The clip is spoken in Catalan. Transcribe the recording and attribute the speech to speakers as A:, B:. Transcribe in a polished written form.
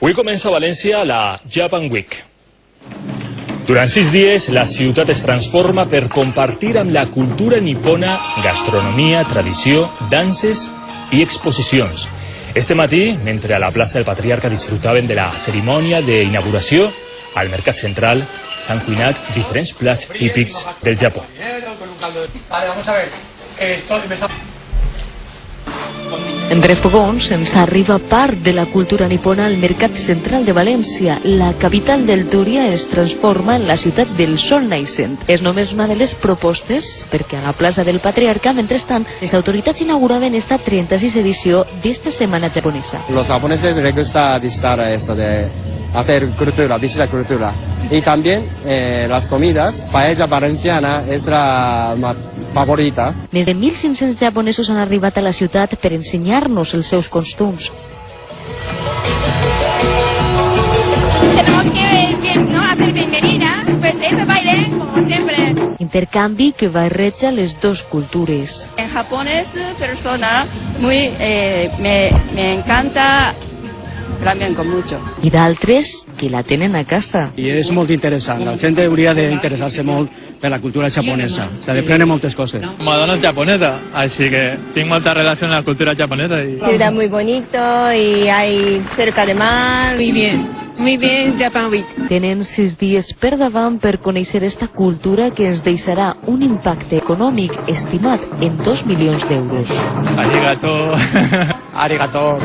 A: Avui comença a València la Japan Week. Durant 6 dies, la ciutat es transforma per compartir amb la cultura nipona gastronomia, tradició, danses i exposicions. Este matí, mentre a la plaça del Patriarca disfrutaven de la cerimònia d'inauguració, al Mercat Central s'han cuinat diferents plats típics del Japó.
B: Vamos a ver,
C: Entre fogons ens arriba part de la cultura nipona al Mercat Central de València. La capital del Túria es transforma en la ciutat del sol naixent. És només una de les propostes perquè a la plaça del Patriarca, mentrestant, les autoritats inauguraven esta 36 edició d'esta setmana japonesa.
D: Los japoneses les gusta visitar esto de hacer cultura, visitar cultura. Y también las comidas, paella valenciana es la más favorita.
C: Més de 1.500 japonesos han arribat a la ciutat per ensenyar-nos els seus costums.
E: Tenemos que ¿no? hacer bienvenida, pues eso baile como siempre.
C: Intercanvi que barreja les dos cultures.
E: En Japón es persona muy, me encanta también con mucho.
C: I d'altres que la tenen a casa.
F: I és molt interessant, la gent hauria d'interessar-se molt per la cultura japonesa, se desprenen moltes coses.
G: Ma dona és japonesa, així que tinc molta relació amb la cultura japonesa.
H: Ciudad muy bonito y hay cerca de mar.
I: Muy bien, Japan Week.
C: Tenen 6 dies per davant per conèixer esta cultura que ens deixarà un impacte econòmic estimat en 2 milions d'euros.
G: Arigato.
B: Arigato.